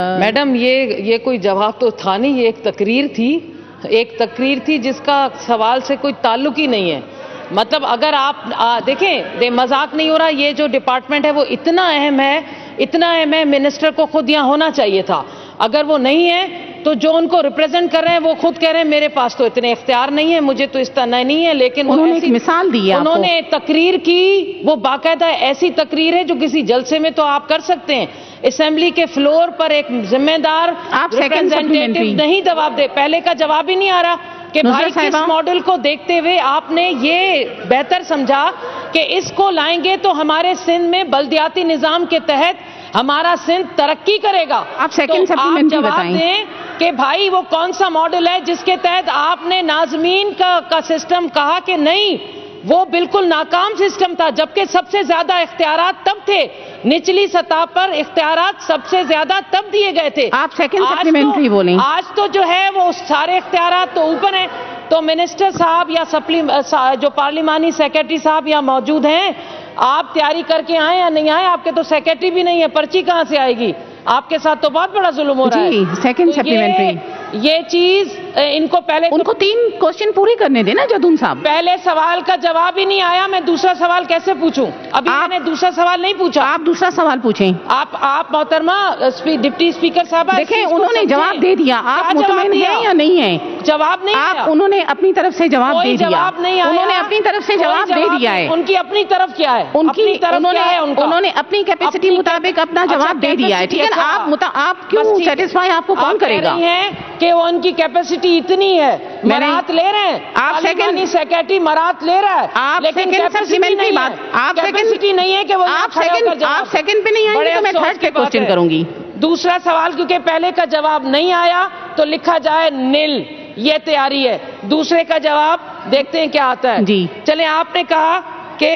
Madam یہ کوئی جواب تو تھا نہیں, یہ ایک تقریر تھی جس کا سوال سے کوئی تعلق ہی نہیں ہے. مطلب اگر آپ دیکھیں, مذاق نہیں ہو رہا, یہ جو ڈپارٹمنٹ ہے وہ اتنا اہم ہے, منسٹر کو خود یہاں ہونا چاہیے تھا. اگر وہ نہیں ہے تو جو ان کو ریپرزینٹ کر رہے ہیں وہ خود کہہ رہے ہیں میرے پاس تو اتنے اختیار نہیں ہے, مجھے تو اس طرح نہیں ہے. لیکن انہوں نے ایک مثال دی ہے, انہوں نے تقریر کی, وہ باقاعدہ ایسی تقریر ہے جو کسی جلسے میں تو آپ کر سکتے ہیں. اسمبلی کے فلور پر ایک ذمہ دار ریپرزینٹیٹو نہیں جواب دے. پہلے کا جواب ہی نہیں آ رہا کہ بھائی کس ماڈل کو دیکھتے ہوئے آپ نے یہ بہتر سمجھا کہ اس کو لائیں گے تو ہمارے سندھ میں بلدیاتی نظام کے تحت ہمارا سندھ ترقی کرے گا. آپ سیکنڈ سپلیمنٹری جواب دیں کہ بھائی وہ کون سا ماڈل ہے جس کے تحت آپ نے ناظمین کا سسٹم کہا کہ نہیں, وہ بالکل ناکام سسٹم تھا, جبکہ سب سے زیادہ اختیارات تب تھے, نچلی سطح پر اختیارات سب سے زیادہ تب دیے گئے تھے. آپ سیکنڈ سپلیمنٹری بولیں. آج تو جو ہے وہ سارے اختیارات تو اوپر ہیں. تو منسٹر صاحب یا جو پارلیمانی سیکرٹری صاحب یہاں موجود ہیں, آپ تیاری کر کے آئیں یا نہیں آئیں, آپ کے تو سیکرٹری بھی نہیں ہے, پرچی کہاں سے آئے گی؟ آپ کے ساتھ تو بہت بڑا ظلم ہو رہا ہے. جی سیکنڈ سپلیمنٹری یہ چیز ان کو پہلے ان کو 3 کوشچن پورے کرنے دینا جدون صاحب. پہلے سوال کا جواب ہی نہیں آیا, میں دوسرا سوال کیسے پوچھوں؟ ابھی میں نے دوسرا سوال نہیں پوچھا. آپ دوسرا سوال پوچھیں. آپ محترمہ ڈپٹی اسپیکر صاحب دیکھیں, انہوں نے جواب دے دیا, آپ مطمئن ہیں یا نہیں ہیں؟ جواب نہیں آیا. انہوں نے اپنی طرف سے جواب دے دیا. جواب نہیں آیا. انہوں نے اپنی طرف سے جواب دے دیا ہے. ان کی اپنی طرف کیا ہے؟ انہوں نے اپنی کیپیسٹی مطابق اپنا جواب دے دیا ہے. ٹھیک ہے نا, آپ کیوں سیٹسفائی, آپ کو کون کرے گا کہ وہ ان کی کیپیسٹی اتنی ہے, مرات لے رہے ہیں, آپ سیکنڈ سیکرٹری مرات لے رہا ہے, لیکن کیپیسٹی نہیں ہے کہ وہ آپ سیکنڈ پہ نہیں آئیں گے تو میں تھرڈ پہ کوشچن کروں گی. دوسرا سوال کیونکہ پہلے کا جواب نہیں آیا تو لکھا جائے نل, یہ تیاری ہے. دوسرے کا جواب دیکھتے ہیں کیا آتا ہے. جی چلیں, آپ نے کہا کہ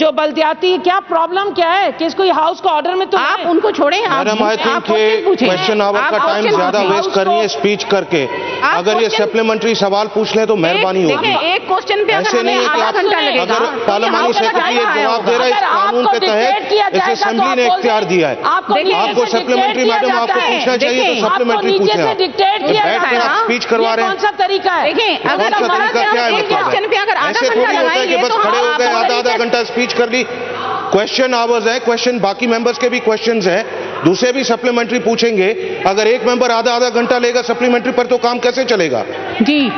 جو بلدیاتی کیا پرابلم کیا ہے کہ اس کو ہاؤس کو آرڈر میں تو آپ ان کو چھوڑیں. میڈم آئی تھنک کہ کوشچن آور کا ٹائم زیادہ ویسٹ کر رہی ہے اسپیچ کر کے. اگر یہ سپلیمنٹری سوال پوچھ لیں تو مہربانی ہوگی. ایک کوشچن پہ ایسے نہیں ہے کہ آپ اگر پارلیمانی سیکرٹری ایک جواب دے رہا ہے, اس قانون کے تحت اس اسمبلی نے اختیار دیا ہے. آپ کو سپلیمنٹری, میڈم آپ کو پوچھنا چاہیے تو سپلیمنٹری پوچھیں. آپ بیٹھ کر آپ اسپیچ کروا رہے ہیں, کون سا طریقہ ہے؟ کون سا طریقہ کیا ہے؟ ایسے تھوڑی ہوتا ہے کہ بس کھڑے ہو گئے آدھا گھنٹہ اسپیچ کر لی. کوشچن آورز ہے, کوشچن باقی ممبرز کے بھی کوشچنز ہیں, دوسرے بھی سپلیمنٹری پوچھیں گے. اگر ایک ممبر آدھا گھنٹہ لے گا سپلیمنٹری پر تو کام کیسے چلے گا؟ جی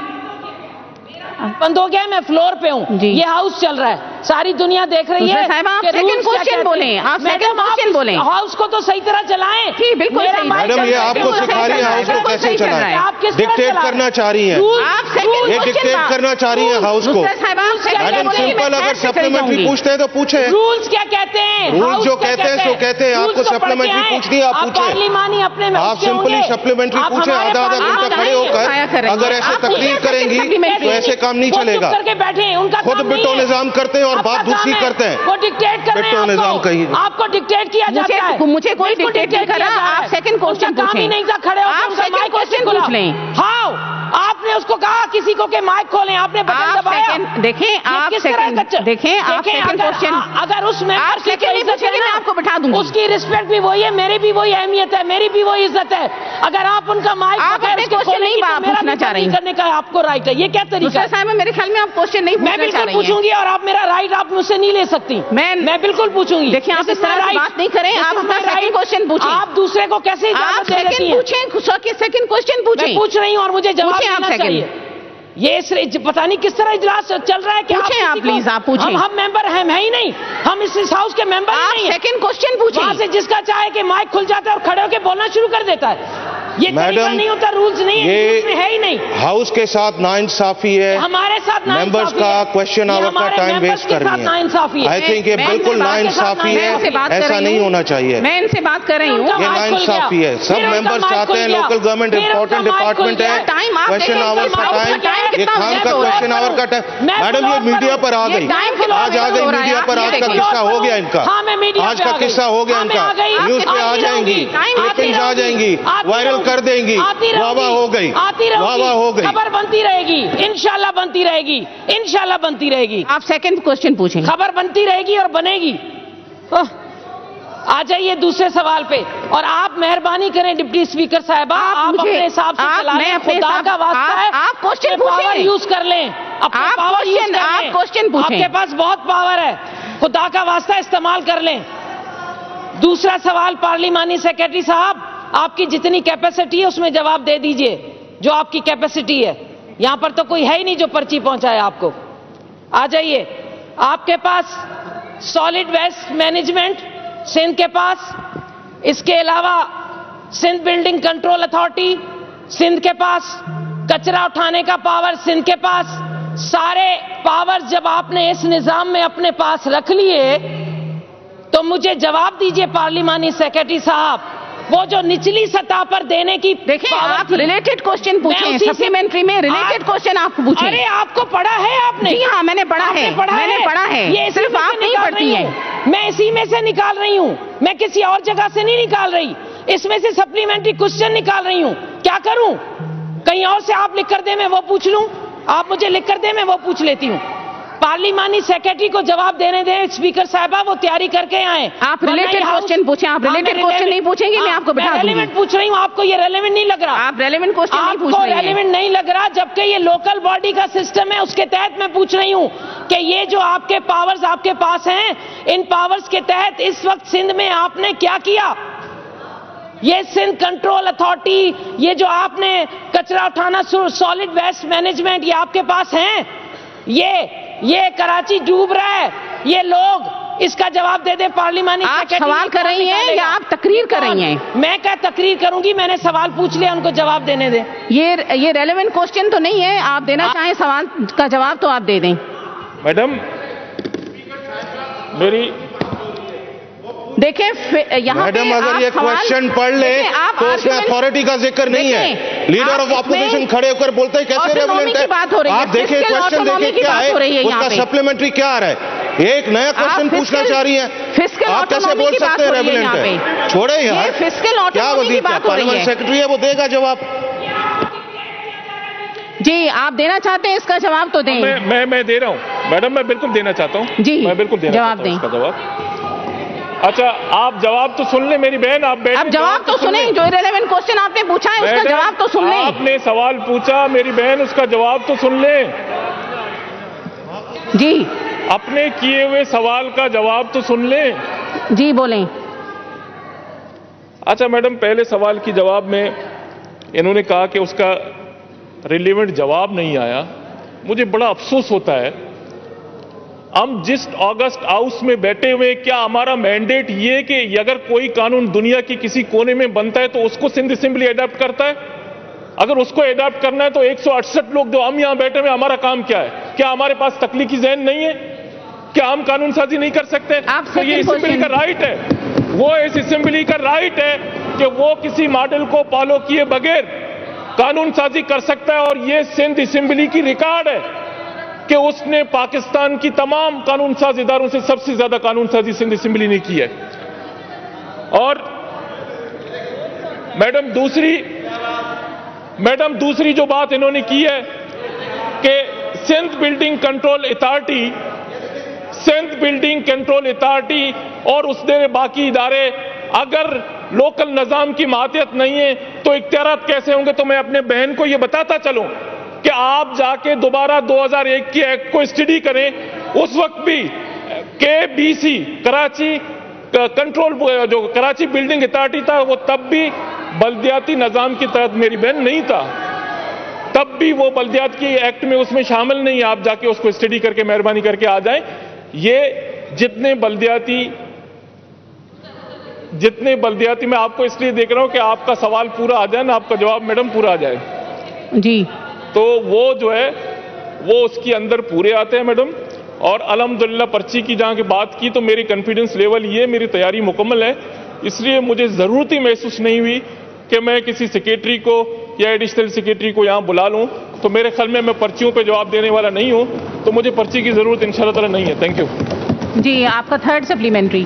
بند ہو گیا, میں فلور پہ ہوں, یہ ہاؤس چل رہا ہے, ساری دنیا دیکھ رہی ہے. آپ سیکنڈ کوشچن بولیں, آپ سیکنڈ کوشچن بولیں. ہاؤس کو تو صحیح طرح چلائیں. جی بالکل میڈم, یہ آپ کو سکھا رہی ہیں ہاؤس کو کیسے چلائیں. ڈکٹیٹ کرنا چاہ رہی ہیں, یہ ڈکٹیٹ کرنا چاہ رہی ہیں ہاؤس کو. میڈم سمپل, اگر سپلیمنٹری پوچھتے ہیں تو پوچھیں. رولز کیا کہتے ہیں؟ رولز جو کہتے ہیں سو کہتے ہیں. آپ کو سپلیمنٹری پوچھنی ہے آپ پوچھیں. آپ سمپلی سپلیمنٹری پوچھیں آدھا گھنٹہ کھڑے ہو کر. اگر ایسے تقریر کریں گی تو ایسے کام نہیں چلے گا. خود بٹو نظام کرتے ہیں اور بات دوسری کرتے ہیں. وہ ڈکٹیٹ کر رہے ہیں, بٹو نظام کہیے, آپ کو ڈکٹیٹ کیا جاتا ہے. مجھے کوئی ڈکٹیٹ نہیں کرا. آپ سیکنڈ کوشچن پوچھیں. نہیں تھا کھڑے ہو, آپ سیکنڈ کوشچن پوچھ لیں. ہاں, آپ نے اس کو کہا کسی کو کہ مائک کھولیں, آپ نے بٹن دبایا. دیکھیں آپ سیکنڈ کوشچن, اگر اس میں آپ سیکنڈ نہیں پوچھیں گے میں آپ کو بٹھا دوں گی. اس کی رسپیکٹ بھی وہی ہے, میری بھی وہی اہمیت ہے, میری بھی وہی عزت ہے. اگر آپ ان کا مائک کوشچن نہیں پوچھنا چاہ رہی کرنے کا آپ کو رائٹ ہے. یہ کیا طریقہ ہے صاحب؟ میرے خیال میں آپ کوشچن نہیں میں بالکل پوچھوں گی, اور آپ میرا رائٹ آپ مجھ سے نہیں لے سکتی. میں بالکل پوچھوں گی. دیکھیں آپ اس طرح بات نہیں کریں, آپ اپنا سیکنڈ کوشچن پوچھیں. آپ دوسرے کو کیسے آپ سیکنڈ پوچھیں, سیکنڈ کوشچن پوچھیں. میں پوچھ رہی ہوں اور مجھے جواب دینا چاہیے. یہ پتہ نہیں کس طرح اجلاس چل رہا ہے. کہ پوچھیں آپ پلیز, آپ پوچھیں. ہم ممبر ہیں ہی نہیں, ہم اس ہاؤس کے ممبر نہیں ہیں. سیکنڈ کوشچن پوچھیں. وہاں سے جس کا چاہے کہ مائک کھل جاتا ہے اور کھڑے ہو کے بولنا شروع کر دیتا ہے. یہ طریقہ نہیں ہوتا, رولز نہیں ہے ہی نہیں. ہاؤس کے ساتھ ناانصافی ہے, ہمارے ساتھ ممبرز کا کوشچن آور کا ٹائم ویسٹ کر رہی ہیں. آئی تھنک یہ بالکل ناانصافی ہے, ایسا نہیں ہونا چاہیے. میں ان سے بات کر رہی ہوں. یہ ناانصافی ہے. سب ممبرز چاہتے ہیں, لوکل گورنمنٹ امپورٹنٹ ڈپارٹمنٹ ہے, کوشچن آور کا ٹائم, یہ کام کا کوشچن آور کا ٹائم. میڈم یہ میڈیا پر آ گئی, آج آ گئی میڈیا پر. آج کا قصہ ہو گیا ان کا, آج کا قصہ ہو گیا ان کا. نیوز پہ آ جائیں گی, کلپنگز آ جائیں گی, وائرل کر دیں گی. واہ واہ ہو گئی, واہ واہ ہو گئی. خبر بنتی رہے گی, انشاءاللہ بنتی رہے گی, انشاءاللہ بنتی رہے گی. آپ سیکنڈ کوشچن پوچھیں. خبر بنتی رہے گی اور بنے گی. آ جائیے دوسرے سوال پہ. اور آپ مہربانی کریں ڈپٹی اسپیکر صاحبہ, آپ اپنے حساب سے چلا لیں, خدا کا واسطہ ہے آپ کوشچن پاور یوز کر لیں, اپنے پاور یوز کر لیں, آپ کوشچن پوچھیں, آپ کے پاس بہت پاور ہے, خدا کا واسطہ استعمال کر لیں. دوسرا سوال پارلیمانی سیکرٹری صاحب, آپ کی جتنی کیپیسٹی ہے اس میں جواب دے دیجئے, جو آپ کی کیپیسٹی ہے. یہاں پر تو کوئی ہے ہی نہیں جو پرچی پہنچائے آپ کو. آ جائیے. آپ کے پاس سالڈ ویسٹ مینجمنٹ سندھ کے پاس, اس کے علاوہ Sindh building control authority Sindh کے پاس, کچرا اٹھانے کا پاور سندھ کے پاس. سارے پاور جب آپ نے اس نظام میں اپنے پاس رکھ لیے تو مجھے جواب دیجئے پارلیمانی سیکرٹری صاحب, وہ جو نچلی سطح پر دینے کی, دیکھیں آپ ریلیٹڈ کوشچن پوچھیں, سپلیمنٹری میں ریلیٹڈ کوشچن آپ کو پوچھیں. ارے آپ کو پڑھا ہے آپ نے؟ جی ہاں میں نے پڑھا ہے, میں نے پڑھا ہے, یہ صرف آپ نہیں پڑھتی ہیں. میں اسی میں سے نکال رہی ہوں, میں کسی اور جگہ سے نہیں نکال رہی, اس میں سے سپلیمنٹری کوشچن نکال رہی ہوں. کیا کروں؟ کہیں اور سے آپ لکھ کر دیں میں وہ پوچھ لوں, آپ مجھے لکھ کر دیں میں وہ پوچھ لیتی ہوں. پارلیمانی سیکرٹری کو جواب دینے دیں اسپیکر صاحبہ, وہ تیاری کر کے آئیں. آپ ریلیٹڈ کوشچن پوچھیں, آپ ریلیٹڈ کوشچن نہیں پوچھیں گے میں آپ کو بتا دوں گی. ریلیونٹ پوچھ رہی ہوں, آپ کو یہ ریلیونٹ نہیں لگ رہا, آپ ریلیونٹ کوشچن نہیں پوچھ رہے ہیں, آپ کو ریلیونٹ نہیں لگ رہا, جبکہ یہ لوکل باڈی کا سسٹم ہے, اس کے تحت میں پوچھ رہی ہوں کہ یہ جو آپ کے پاورز آپ کے پاس ہیں, ان پاورز کے تحت اس وقت سندھ میں آپ نے کیا کیا؟ یہ سندھ کنٹرول اتھارٹی, یہ جو آپ نے کچرا اٹھانا سالڈ ویسٹ مینجمنٹ, یہ آپ کے پاس ہیں. یہ کراچی ڈوب رہا ہے, یہ لوگ اس کا جواب دے دیں پارلیمانی سیکرٹری. آپ سوال کر رہی ہیں یا آپ تقریر کر رہی ہیں؟ میں کیا تقریر کروں گی, میں نے سوال پوچھ لیا, ان کو جواب دینے دیں. یہ ریلیونٹ کوشچن تو نہیں ہے, آپ دینا چاہیں سوال کا جواب تو آپ دے دیں. میڈم میری دیکھیں یہاں میڈم اگر یہ کوشچن پڑھ لے تو اس میں اتھارٹی کا ذکر نہیں ہے. لیڈر آف اپوزیشن کھڑے ہو کر بولتے ہیں کیسے ریلیونٹ ہے. آپ دیکھیں کوشچن دیکھیں کیا ہے, اس کا سپلیمنٹری کیا آ رہا ہے. ایک نیا کوشچن پوچھنا چاہ رہی ہیں, آپ کیسے بول سکتے ہیں ریلیونٹ ہے؟ چھوڑے یار, کیا وزیر پارلیمنٹ سیکرٹری ہے, وہ دے گا جواب. جی آپ دینا چاہتے ہیں اس کا جواب تو دیں. میں دے رہا ہوں میڈم, میں بالکل دینا چاہتا ہوں. جی میں بالکل دینا چاہتا ہوں اس کا جواب. اچھا آپ جواب تو سن لیں میری بہن, آپ جواب تو سنیں, جو ریلیونٹ کوشچن آپ نے پوچھا ہے اس کا جواب تو سن لیں. آپ نے سوال پوچھا میری بہن, اس کا جواب تو سن لیں. جی اپنے کیے ہوئے سوال کا جواب تو سن لیں. جی بولیں. اچھا میڈم, پہلے سوال کی جواب میں انہوں نے کہا کہ اس کا ریلیونٹ جواب نہیں آیا. مجھے بڑا افسوس ہوتا ہے, ہم جس آگسٹ ہاؤس میں بیٹھے ہوئے, کیا ہمارا مینڈیٹ یہ کہ اگر کوئی قانون دنیا کی کسی کونے میں بنتا ہے تو اس کو سندھ اسمبلی اڈاپٹ کرتا ہے؟ اگر اس کو اڈاپٹ کرنا ہے تو 168 لوگ جو ہم یہاں بیٹھے ہوئے, ہمارا کام کیا ہے؟ کیا ہمارے پاس تخلیقی ذہن نہیں ہے؟ کیا ہم قانون سازی نہیں کر سکتے؟ تو یہ اسمبلی کا رائٹ ہے, وہ اس اسمبلی کا رائٹ ہے کہ وہ کسی ماڈل کو فالو کیے بغیر قانون سازی کر سکتا ہے. اور یہ سندھ اسمبلی کی ریکارڈ ہے کہ اس نے پاکستان کی تمام قانون ساز اداروں سے سب سے زیادہ قانون سازی سندھ اسمبلی نے کی ہے. اور میڈم دوسری جو بات انہوں نے کی ہے کہ سندھ بلڈنگ کنٹرول اتھارٹی اور اس نے باقی ادارے اگر لوکل نظام کی ماتحت نہیں ہے تو اختیارات کیسے ہوں گے؟ تو میں اپنے بہن کو یہ بتاتا چلوں کہ آپ جا کے دوبارہ 2001 کی ایکٹ کو اسٹڈی کریں. اس وقت بھی KBC کراچی کنٹرول جو کراچی بلڈنگ اتھارٹی تھا, وہ تب بھی بلدیاتی نظام کی تحت میری بہن نہیں تھا, تب بھی وہ بلدیات کی ایکٹ میں اس میں شامل نہیں. آپ جا کے اس کو اسٹڈی کر کے مہربانی کر کے آ جائیں. یہ جتنے بلدیاتی میں آپ کو اس لیے دیکھ رہا ہوں کہ آپ کا سوال پورا آ جائے نا, آپ کا جواب میڈم پورا آ جائے. جی تو وہ جو ہے وہ اس کے اندر پورے آتے ہیں میڈم. اور الحمدللہ پرچی کی جہاں کی بات کی تو میری کانفیڈنس لیول یہ, میری تیاری مکمل ہے. اس لیے مجھے ضرورت ہی محسوس نہیں ہوئی کہ میں کسی سیکریٹری کو یا ایڈیشنل سیکریٹری کو یہاں بلا لوں. تو میرے خیال میں پرچیوں پہ جواب دینے والا نہیں ہوں, تو مجھے پرچی کی ضرورت انشاءاللہ تعالی نہیں ہے. Thank you. جی آپ کا تھرڈ سپلیمنٹری.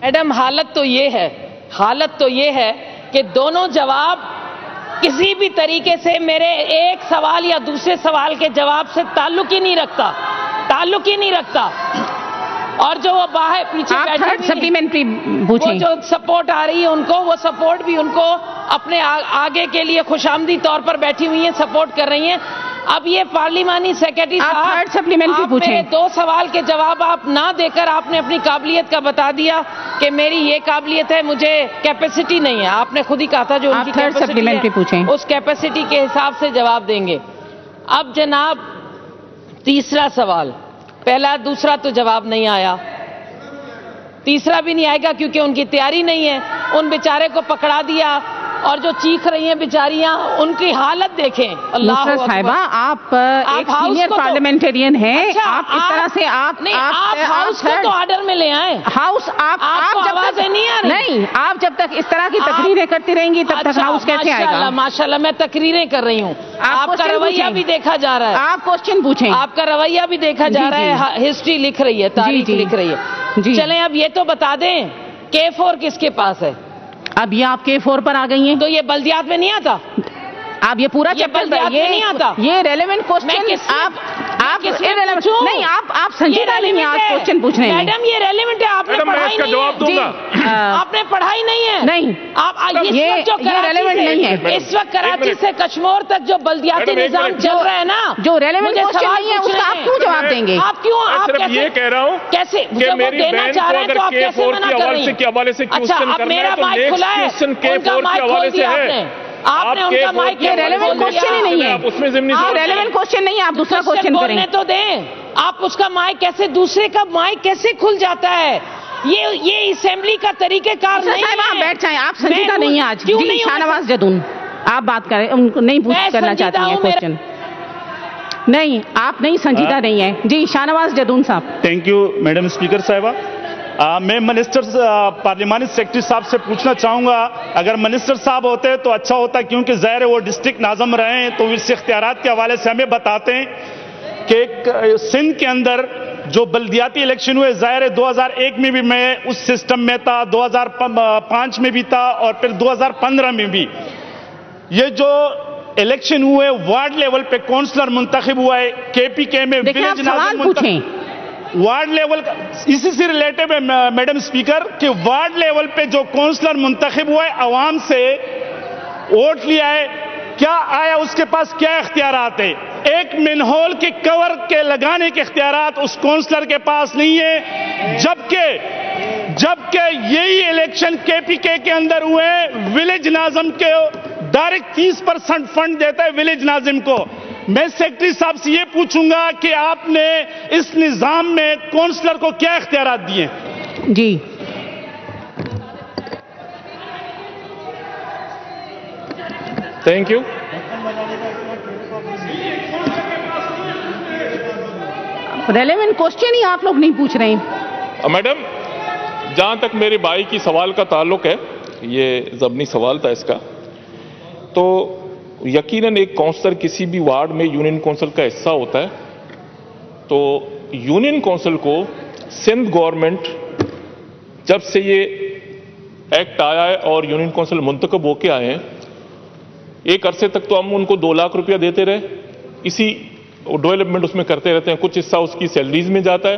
میڈم حالت تو یہ ہے کہ دونوں جواب کسی بھی طریقے سے میرے ایک سوال یا دوسرے سوال کے جواب سے تعلق ہی نہیں رکھتا. اور جو وہ باہر پیچھے تھرڈ سپلیمنٹری پوچھیں. جو سپورٹ آ رہی ہے ان کو، وہ سپورٹ بھی ان کو اپنے آگے کے لیے خوشامدی طور پر بیٹھی ہوئی ہیں، سپورٹ کر رہی ہیں. اب یہ پارلیمانی سیکرٹری صاحب، تھرڈ سپلیمنٹری پوچھیں. 2 سوال کے جواب آپ نہ دے کر آپ نے اپنی قابلیت کا بتا دیا کہ میری یہ قابلیت ہے، مجھے کیپیسٹی نہیں ہے. آپ نے خود ہی کہا تھا جو ان کی کیپیسٹی ہے اس کیپیسٹی کے حساب سے جواب دیں گے. اب جناب تیسرا سوال، پہلا دوسرا تو جواب نہیں آیا، تیسرا بھی نہیں آئے گا کیونکہ ان کی تیاری نہیں ہے. ان بیچارے کو پکڑا دیا اور جو چیخ رہی ہیں بیچاریاں، ان کی حالت دیکھیں. اللہ صاحبہ، آپ ایک سینئر پارلیمنٹرین ہیں، آپ اس طرح سے آپ ہاؤس کو تو آرڈر میں لے آئیں. ہاؤس آپ آوازیں نہیں آ رہی. نہیں، آپ جب تک اس طرح کی تقریریں کرتی رہیں گی تب تک ہاؤس کیسے آئے گا؟ ماشاءاللہ میں تقریریں کر رہی ہوں، آپ کا رویہ بھی دیکھا جا رہا ہے. آپ کوشچن پوچھیں. آپ کا رویہ بھی دیکھا جا رہا ہے، ہسٹری لکھ رہی ہے، تاریخ لکھ رہی ہے. چلیں اب یہ تو بتا دیں K4 کس کے پاس ہے؟ اب یہ آپ K4 پر آ گئی ہیں تو یہ بلدیات میں نہیں آتا. آپ یہ پورا چیپٹر نہیں آتا. یہ ریلیونٹ کوسچن آپ نہیں، آپ سنجیدہ نہیں ہیں آج کوسچن پوچھنے میں. میڈم یہ ریلیونٹ ہے، آپ نے پڑھائی نہیں ہے. آپ نے پڑھائی نہیں ہے. نہیں، یہ ریلیونٹ نہیں ہے. اس وقت کراچی سے کشمور تک جو بلدیاتی نظام چل رہا ہے نا، جو ریلیونٹ کوسچن نہیں ہے اس کا آپ کیوں جواب دیں گے؟ آپ کیوں؟ آپ یہ کہہ رہا ہوں کیسے دینا چاہ رہے ہیں تو آپ کیسے منع کر رہی ہیں؟ اچھا اب میرا مائک کھلا ہے، ان کا مائک کھول دیا آپ نے. آپ نے ان کا مائک ریلیونٹ کوسچن ہی نہیں ہے. اس میں ریلیونٹ کوسچن نہیں ہے، آپ دوسرا کوسچن کریں. بولنے تو دیں. آپ اس کا مائک کیسے، دوسرے کا مائک کیسے کھل جاتا ہے؟ یہ اسمبلی کا طریقہ کار نہیں ہے. آپ بیٹھ جائیں، آپ سنجیدہ نہیں ہیں آج. جی شاہنواز جدون آپ بات کریں، ان کو نہیں کرنا چاہتی ہیں کوسچن. نہیں، آپ نہیں سنجیدہ نہیں ہیں. جی شاہنواز جدون صاحب. تھینک یو میڈم اسپیکر صاحبہ. میں منسٹر پارلیمانی سیکرٹری صاحب سے پوچھنا چاہوں گا، اگر منسٹر صاحب ہوتے تو اچھا ہوتا، کیونکہ ظاہر ہے وہ ڈسٹرکٹ ناظم رہے ہیں، تو اس اختیارات کے حوالے سے ہمیں بتاتے ہیں کہ سندھ کے اندر جو بلدیاتی الیکشن ہوئے، ظاہر ہے 2001 میں بھی میں اس سسٹم میں تھا، 2005 میں بھی تھا، اور پھر 2015 میں بھی. یہ جو الیکشن ہوئے وارڈ لیول پہ کونسلر منتخب ہوا ہے، KPK میں ولیج ناظم منتخب وارڈ لیول، اسی سے ریلیٹڈ ہے میڈم اسپیکر کہ وارڈ لیول پہ جو کونسلر منتخب ہوا ہے، عوام سے ووٹ لیا ہے، کیا آیا اس کے پاس کیا اختیارات ہیں؟ ایک مینہول کے کور کے لگانے کے اختیارات اس کونسلر کے پاس نہیں ہے، جبکہ یہی الیکشن KPK کے اندر ہوئے، ولیج ناظم کے ڈائریکٹ 30% فنڈ دیتا ہے ولیج ناظم کو. میں سیکرٹری صاحب سے یہ پوچھوں گا کہ آپ نے اس نظام میں کونسلر کو کیا اختیارات دیے؟ جی تھینک یو. ریلیونٹ کوسچن ہی آپ لوگ نہیں پوچھ رہے ہیں. میڈم جہاں تک میرے بھائی کی سوال کا تعلق ہے، یہ ضمنی سوال تھا اس کا، تو یقیناً ایک کونسلر کسی بھی وارڈ میں یونین کونسل کا حصہ ہوتا ہے. تو یونین کونسل کو سندھ گورنمنٹ جب سے یہ ایکٹ آیا ہے اور یونین کونسل منتخب ہو کے آئے ہیں، ایک عرصے تک تو ہم ان کو 2 لاکھ روپیہ دیتے رہے، اسی ڈیولپمنٹ اس میں کرتے رہتے ہیں، کچھ حصہ اس کی سیلریز میں جاتا ہے،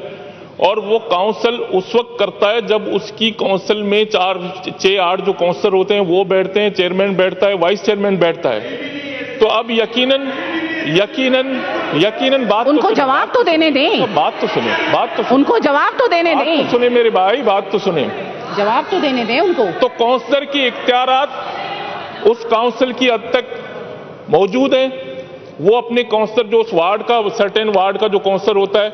اور وہ کونسل اس وقت کرتا ہے جب اس کی کونسل میں 4-6-8 جو کونسلر ہوتے ہیں وہ بیٹھتے ہیں، چیئرمین بیٹھتا ہے، وائس چیئرمین بیٹھتا ہے. تو اب یقیناً بات ان کو جواب تو دینے دیں. بات تو سنیں، ان کو جواب تو دینے دیں. سنیں میرے بھائی، بات تو سنیں، جواب تو دینے دیں ان کو. تو کونسلر کی اختیارات اس کونسل کی حد تک موجود ہیں. وہ اپنے کونسلر جو اس وارڈ کا، سرٹن وارڈ کا جو کونسلر ہوتا ہے،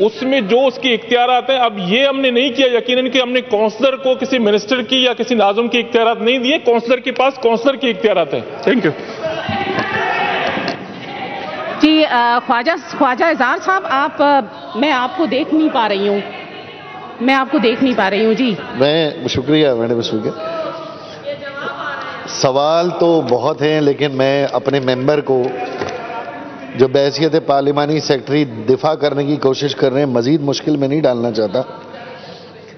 اس میں جو اس کی اختیارات ہیں، اب یہ ہم نے نہیں کیا یقیناً کہ ہم نے کونسلر کو کسی منسٹر کی یا کسی ناظم کی اختیارات نہیں دیے. کونسلر کے پاس کونسلر کی اختیارات ہیں. Thank you. جی خواجہ اظہار صاحب، میں آپ کو دیکھ نہیں پا رہی ہوں. جی میں شکریہ میڈم اسپیکر. سوال تو بہت ہیں، لیکن میں اپنے ممبر کو جو بحیثیت پارلیمانی سیکرٹری دفاع کرنے کی کوشش کر رہے ہیں مزید مشکل میں نہیں ڈالنا چاہتا.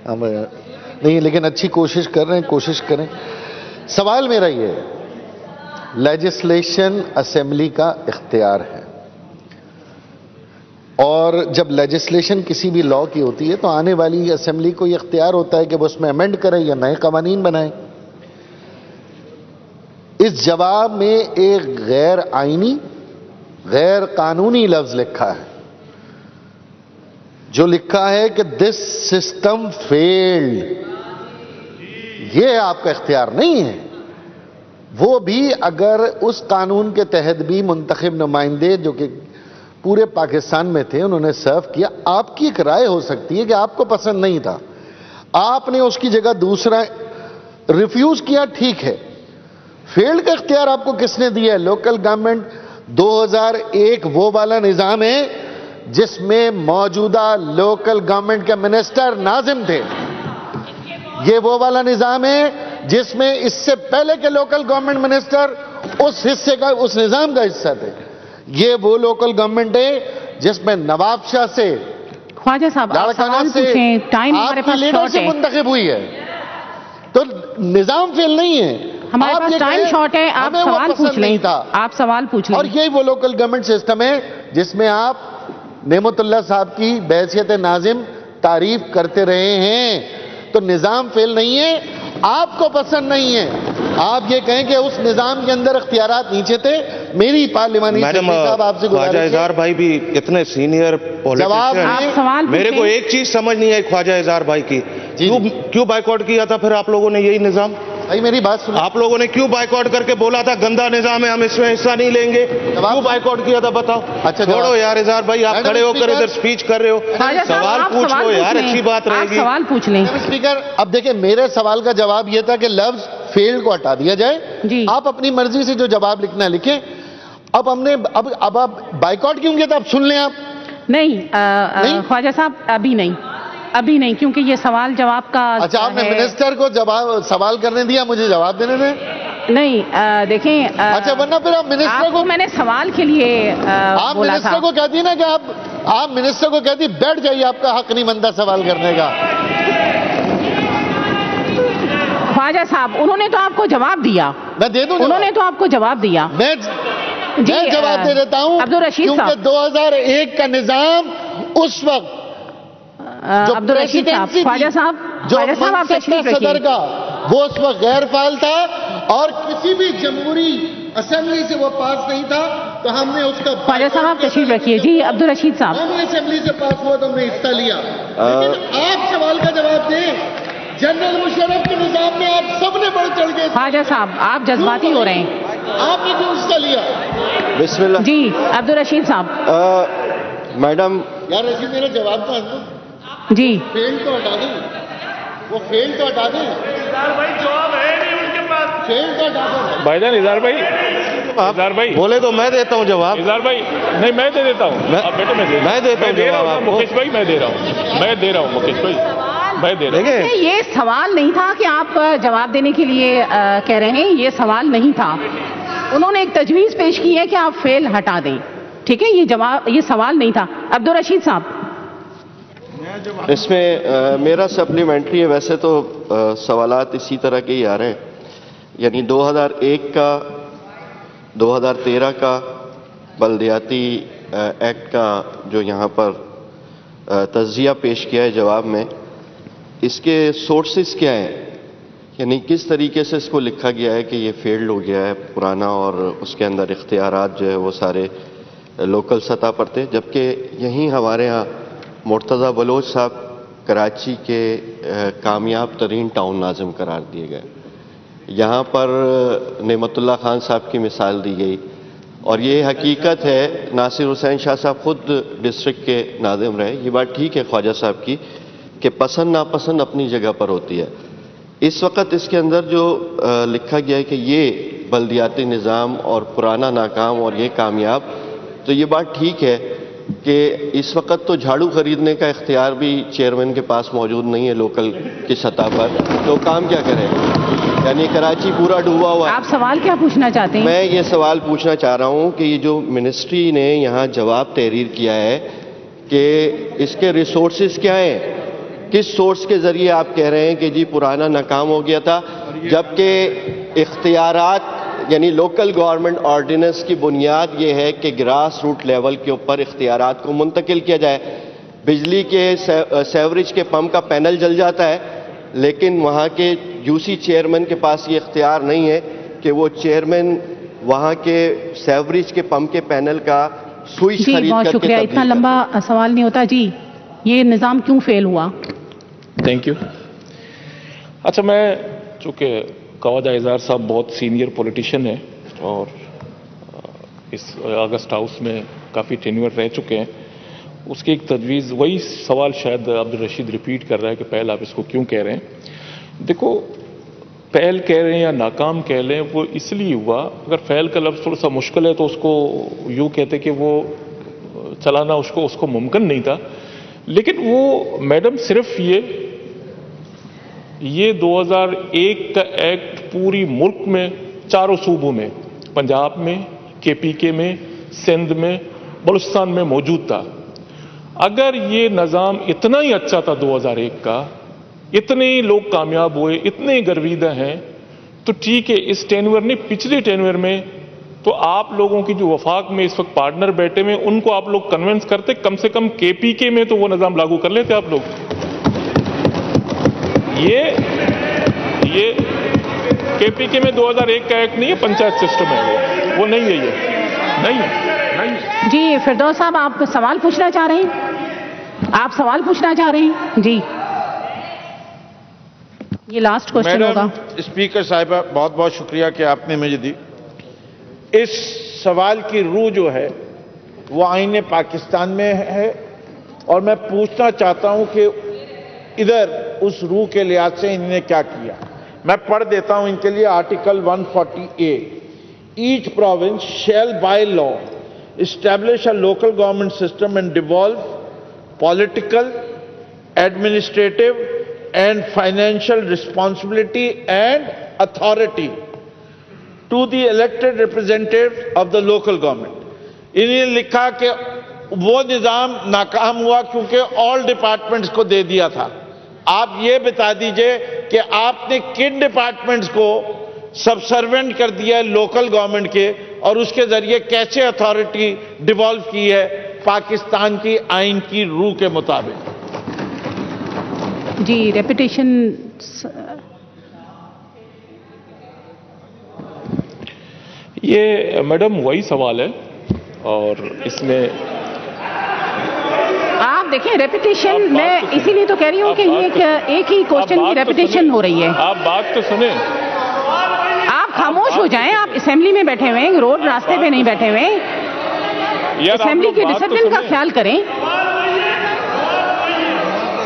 نہیں، لیکن اچھی کوشش کر رہے ہیں، کوشش کریں. سوال میرا یہ ہے، لیجسلیشن اسمبلی کا اختیار ہے، اور جب لیجسلیشن کسی بھی لا کی ہوتی ہے تو آنے والی اسمبلی کو یہ اختیار ہوتا ہے کہ وہ اس میں امینڈ کرے یا نئے قوانین بنائے. اس جواب میں ایک غیر آئینی غیر قانونی لفظ لکھا ہے جو لکھا ہے کہ دس سسٹم فیلڈ. یہ آپ کا اختیار نہیں ہے. وہ بھی اگر اس قانون کے تحت بھی منتخب نمائندے جو کہ پورے پاکستان میں تھے انہوں نے سرو کیا, آپ کی ایک رائے ہو سکتی ہے کہ آپ کو پسند نہیں تھا, آپ نے اس کی جگہ دوسرا ریفیوز کیا, ٹھیک ہے. فیلڈ کا اختیار آپ کو کس نے دیا ہے؟ لوکل گورنمنٹ 2001 وہ والا نظام ہے جس میں موجودہ لوکل گورنمنٹ کے منسٹر ناظم تھے. یہ وہ والا نظام ہے جس میں اس سے پہلے کے لوکل گورنمنٹ منسٹر اس حصے کا, اس نظام کا حصہ تھے. یہ وہ لوکل گورنمنٹ ہے جس میں نواب شاہ سے, خواجہ صاحب لاڑکانہ سے, آپ کی لیڈرشپ منتخب ہوئی ہے. تو نظام فیل نہیں ہے. ہمارے پاس ٹائم شارٹ ہے, آپ سوال پوچھ لیں. آپ سوال پوچھ لیں. اور یہی وہ لوکل گورنمنٹ سسٹم ہے جس میں آپ نعمت اللہ صاحب کی بحیثیت ناظم تعریف کرتے رہے ہیں. تو نظام فیل نہیں ہے, آپ کو پسند نہیں ہے. آپ یہ کہیں کہ اس نظام کے اندر اختیارات نیچے تھے. میری پارلیمانی صاحب آپ سے خواجہ اظہار بھائی بھی اتنے سینئر پولیٹیشین, میرے کو ایک چیز سمجھ نہیں آئی خواجہ اظہار بھائی کی, کیوں بائیکاٹ کیا تھا پھر آپ لوگوں نے یہی نظام؟ بھائی میری بات سنو, آپ لوگوں نے کیوں بائیکاٹ کر کے بولا تھا گندا نظام ہے ہم اس میں حصہ نہیں لیں گے؟ کیوں بائیکاٹ کیا تھا بتاؤ؟ اچھا چھوڑو یار اظہار بھائی, آپ کھڑے ہو کر ادھر سپیچ کر رہے ہو, سوال پوچھ لو یار, اچھی بات رہے گی. سوال پوچھ لیں. اسپیکر اب دیکھیں میرے سوال کا جواب یہ تھا کہ لفظ فیلڈ کو ہٹا دیا جائے. آپ اپنی مرضی سے جو جواب لکھنا لکھیں. اب ہم نے اب آپ بائیکاٹ کیوں کیا تھا, اب سن لیں آپ. نہیں خواجہ صاحب ابھی نہیں کیونکہ یہ سوال جواب کا. اچھا آپ نے منسٹر کو سوال کرنے دیا, مجھے جواب دینے دیں. نہیں دیکھیں, اچھا ورنہ پھر آپ منسٹر کو, میں نے سوال کے لیے آپ منسٹر کو کہتی نا کہ آپ منسٹر کو کہتی بیٹھ جائیے, آپ کا حق نہیں بنتا سوال کرنے کا. خواجہ صاحب انہوں نے تو آپ کو جواب دیا. میں دے دوں, انہوں نے تو آپ کو جواب دیا. میں جواب دے دیتا ہوں عبدالرشید صاحب, کیونکہ 2001 کا نظام اس وقت عبدالرشید صاحب, خواجہ صاحب آپ تشریف صدر کا وہ اس وقت غیر فعال تھا اور کسی بھی جمہوری اسمبلی سے وہ پاس نہیں تھا, تو ہم نے اس کا. خواجہ صاحب آپ تشریف رکھیے. جی عبدالرشید صاحب, ہم اسمبلی سے پاس ہوا تو ہم نے حصہ لیا. لیکن آپ سوال کا جواب دیں. جنرل مشرف کے نظام میں آپ سب نے بڑھ چڑھ گئے. خواجہ صاحب آپ جذباتی ہو رہے ہیں. آپ نے کیوں حصہ لیا؟ بسم اللہ. جی عبدالرشید صاحب. میڈم یار رشید میرا جواب تو ہے. جی فیل تو ہٹا دیں, وہ فیل تو ہٹا دیں. جواب ہے نہیں ان کے پاس. فیل تو ہٹا دیں بھائی جان. اظہار بھائی بولے تو میں دیتا ہوں جواب. اظہار بھائی نہیں, میں دے دیتا ہوں. بیٹے میں دیتا ہوں جواب. مکیش بھائی میں دے رہا ہوں. مکیش بھائی میں دے رہا ہوں. یہ سوال نہیں تھا کہ آپ جواب دینے کے لیے کہہ رہے ہیں, یہ سوال نہیں تھا. انہوں نے ایک تجویز پیش کی ہے کہ آپ فیل ہٹا دیں, ٹھیک ہے, یہ سوال نہیں تھا. عبدالرشید صاحب اس میں میرا سپلیمنٹری ہے. ویسے تو سوالات اسی طرح کے ہی آ رہے ہیں, یعنی 2001 کا 2013 کا بلدیاتی ایکٹ کا جو یہاں پر تجزیہ پیش کیا ہے جواب میں, اس کے سورسز کیا ہیں, یعنی کس طریقے سے اس کو لکھا گیا ہے کہ یہ فیلڈ ہو گیا ہے پرانا, اور اس کے اندر اختیارات جو ہے وہ سارے لوکل سطح پر تھے, جبکہ یہیں ہمارے ہاں مرتضی بلوچ صاحب کراچی کے کامیاب ترین ٹاؤن ناظم قرار دیے گئے. یہاں پر نعمت اللہ خان صاحب کی مثال دی گئی, اور یہ حقیقت ہے ناصر حسین شاہ صاحب خود ڈسٹرکٹ کے ناظم رہے. یہ بات ٹھیک ہے خواجہ صاحب کی کہ پسند ناپسند اپنی جگہ پر ہوتی ہے. اس وقت اس کے اندر جو لکھا گیا ہے کہ یہ بلدیاتی نظام اور پرانا ناکام اور یہ کامیاب, تو یہ بات ٹھیک ہے کہ اس وقت تو جھاڑو خریدنے کا اختیار بھی چیئرمین کے پاس موجود نہیں ہے لوکل کی سطح پر, تو کام کیا کرے, یعنی کراچی پورا ڈوبا ہوا ہے. آپ سوال کیا پوچھنا چاہتے ہیں؟ میں یہ سوال پوچھنا چاہ رہا ہوں کہ یہ جو منسٹری نے یہاں جواب تحریر کیا ہے کہ اس کے ریسورسز کیا ہیں, کس سورس کے ذریعے آپ کہہ رہے ہیں کہ جی پرانا ناکام ہو گیا تھا, جبکہ اختیارات یعنی لوکل گورنمنٹ آرڈیننس کی بنیاد یہ ہے کہ گراس روٹ لیول کے اوپر اختیارات کو منتقل کیا جائے. بجلی کے سیوریج کے پمپ کا پینل جل جاتا ہے لیکن وہاں کے یو سی چیئرمین کے پاس یہ اختیار نہیں ہے کہ وہ چیئرمین وہاں کے سیوریج کے پمپ کے پینل کا سوئچ خرید کر کے. بہت شکریہ. اتنا لمبا سوال نہیں ہوتا. جی یہ نظام کیوں فیل ہوا؟ Thank you. اچھا، میں چونکہ خواجہ اظہار صاحب بہت سینئر پولیٹیشین ہیں اور اس اگست ہاؤس میں کافی ٹینیور رہ چکے ہیں، اس کی ایک تجویز، وہی سوال شاید عبدالرشید ریپیٹ کر رہا ہے کہ پہل آپ اس کو کیوں کہہ رہے ہیں. دیکھو، پہل کہہ رہے ہیں یا ناکام کہہ لیں، وہ اس لیے ہوا، اگر فعل کا لفظ تھوڑا سا مشکل ہے تو اس کو یوں کہتے کہ وہ چلانا اس کو ممکن نہیں تھا. لیکن وہ میڈم صرف یہ 2001 کا ایکٹ پوری ملک میں چاروں صوبوں میں، پنجاب میں، کے پی کے میں، سندھ میں، بلوچستان میں موجود تھا. اگر یہ نظام اتنا ہی اچھا تھا 2001 کا، اتنے ہی لوگ کامیاب ہوئے، اتنے گرویدہ ہیں، تو ٹھیک ہے. اس ٹینور نے پچھلے ٹینور میں تو آپ لوگوں کی جو وفاق میں اس وقت پارٹنر بیٹھے ہوئے ان کو آپ لوگ کنونس کرتے، کم سے کم کے پی کے میں تو وہ نظام لاگو کر لیتے آپ لوگ. یہ کے پی کے میں 2001 کا ایکٹ نہیں ہے، پنچایت سسٹم ہے، وہ نہیں ہے، یہ نہیں ہے. جی فردوس صاحب، آپ سوال پوچھنا چاہ رہے ہیں؟ آپ سوال پوچھنا چاہ رہے ہیں؟ جی یہ لاسٹ کوشچن ہوگا. اسپیکر صاحبہ، بہت بہت شکریہ کہ آپ نے مجھے دی. اس سوال کی روح جو ہے وہ آئین پاکستان میں ہے اور میں پوچھنا چاہتا ہوں کہ ادھر اس روح کے لحاظ سے انہوں نے کیا کیا. میں پڑھ دیتا ہوں ان کے لیے article 140A. Each province shall by law establish a local government system and devolve political, administrative and financial responsibility and authority to the elected representatives of the local government. انہوں نے لکھا کہ وہ نظام ناکام ہوا کیونکہ آل ڈپارٹمنٹس کو دے دیا تھا. آپ یہ بتا دیجئے کہ آپ نے کن ڈپارٹمنٹس کو سب سروینٹ کر دیا ہے لوکل گورنمنٹ کے، اور اس کے ذریعے کیسے اتھارٹی ڈیوالو کی ہے پاکستان کی آئین کی روح کے مطابق. جی ریپیٹیشن. یہ میڈم وہی سوال ہے اور اس میں آپ دیکھیں ریپیٹیشن، میں اسی لیے تو کہہ رہی ہوں کہ یہ ایک ہی کوشچن کی ریپیٹیشن ہو رہی ہے. آپ بات تو سنیں. آپ خاموش ہو جائیں. آپ اسمبلی میں بیٹھے ہوئے ہیں، روڈ راستے پہ نہیں بیٹھے ہوئے. اسمبلی کے ڈسپلن کا خیال کریں.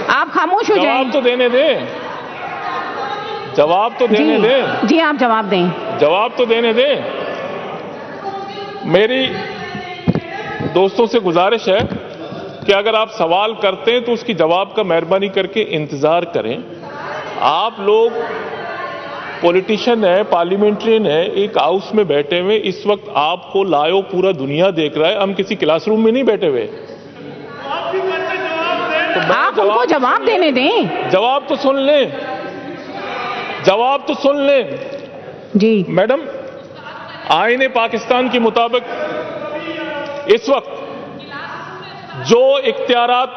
آپ خاموش ہو جائیں. جواب تو دینے دیں. جواب تو دینے دیں. جی آپ جواب دیں. جواب تو دینے دیں. میری دوستوں سے گزارش ہے کہ اگر آپ سوال کرتے ہیں تو اس کی جواب کا مہربانی کر کے انتظار کریں. آپ لوگ پولیٹیشین ہے، پارلیمنٹرین ہے، ایک ہاؤس میں بیٹھے ہوئے، اس وقت آپ کو لائیو پورا دنیا دیکھ رہا ہے. ہم کسی کلاس روم میں نہیں بیٹھے ہوئے. آپ ان کو جواب دینے دیں. جواب تو سن لیں. جواب تو سن لیں. جی میڈم، آئین پاکستان کے مطابق اس وقت جو اختیارات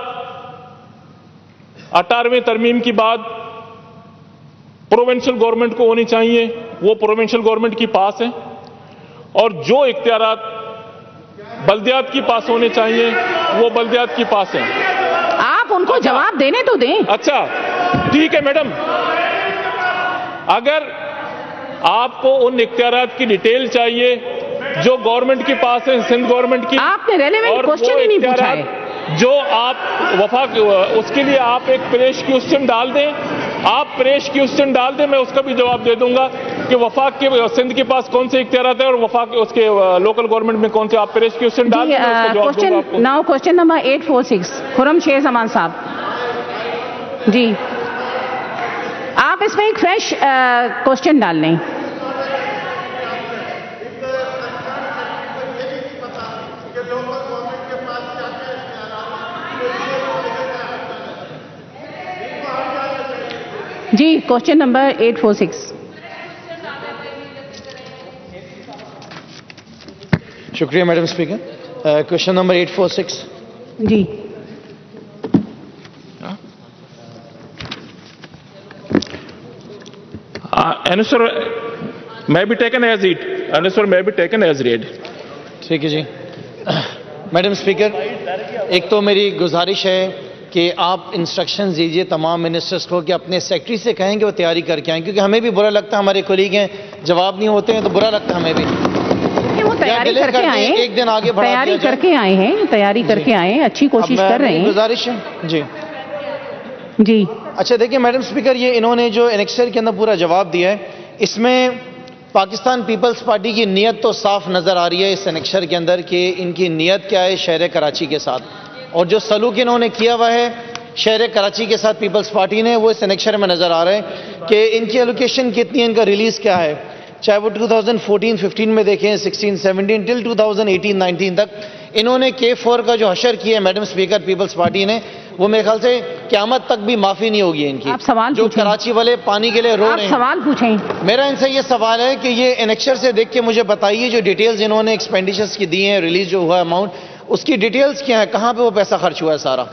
18ویں ترمیم کی بعد پروونشل گورنمنٹ کو ہونی چاہیے وہ پروونشل گورنمنٹ کی پاس ہیں، اور جو اختیارات بلدیات کی پاس ہونے چاہیے وہ بلدیات کی پاس ہیں. آپ ان کو جواب دینے تو دیں. اچھا ٹھیک ہے میڈم، اگر آپ کو ان اختیارات کی ڈیٹیل چاہیے جو گورنمنٹ کے پاس ہیں، سندھ گورنمنٹ کی، آپ نے ریلیونٹ کوشچن ہی نہیں پوچھا ہے، جو آپ وفاق اس کے لیے آپ ایک پیش کوشچن ڈال دیں. آپ پیش کوشچن ڈال دیں، میں اس کا بھی جواب دے دوں گا کہ وفاق کے سندھ کے پاس کون سے اختیارات ہیں اور وفاق اس کے لوکل گورنمنٹ میں کون سے. آپ پیش کوشچن ڈال دیں، میں اس کا جواب دوں گا آپ کو. ناؤ کوشچن نمبر 846 خرم شیر زمان صاحب. جی آپ اس میں ایک فریش کوشچن ڈال لیں. جی کوشچن نمبر 846. شکریہ میڈم اسپیکر. Question number 846. جی Answer may be taken as it. Answer may be taken as read. ٹھیک ہے جی. میڈم اسپیکر, ایک تو میری گزارش ہے کہ آپ انسٹرکشن دیجیے تمام منسٹرز کو کہ اپنے سیکرٹری سے کہیں کہ وہ تیاری کر کے آئیں, کیونکہ ہمیں بھی برا لگتا ہے, ہمارے کولیگ ہیں جواب نہیں ہوتے ہیں تو برا لگتا ہے ہمیں بھی. وہ تیاری کر کے آئے, ایک دن آگے بڑھا تیاری کر کے آئے ہیں, تیاری کر کے آئے ہیں, اچھی کوشش کر رہے ہیں. گزارش ہے جی. جی اچھا دیکھیں میڈم اسپیکر, یہ انہوں نے جو انیکسر کے اندر پورا جواب دیا ہے, اس میں پاکستان پیپلز پارٹی کی نیت تو صاف نظر آ رہی ہے اس انیکسر کے اندر کہ ان کی نیت کیا ہے شہر کراچی کے ساتھ, اور جو سلوک انہوں نے کیا ہوا ہے شہر کراچی کے ساتھ پیپلز پارٹی نے, وہ اس انیکسر میں نظر آ رہا ہے کہ ان کی ایلوکیشن کتنی ہے, ان کا ریلیز کیا ہے, چاہے وہ 2014-15 میں دیکھیں, 16-17 ٹل 2018-19 تک انہوں نے K4 کا جو حشر کیا ہے میڈم اسپیکر پیپلز پارٹی نے, وہ میرے خیال سے قیامت تک بھی معافی نہیں ہوگی ان کی. آپ سوال جو کراچی والے پانی کے لیے رو رہے ہیں, سوال پوچھیں. میرا ان سے یہ سوال ہے کہ یہ انیکسر سے دیکھ کے مجھے بتائیے جو ڈیٹیلز انہوں نے ایکسپینڈیچرز کی دی ہیں, ریلیز جو ہوا اماؤنٹ, اس کی ڈیٹیلز کیا ہیں, کہاں پہ وہ پیسہ خرچ ہوا ہے سارا.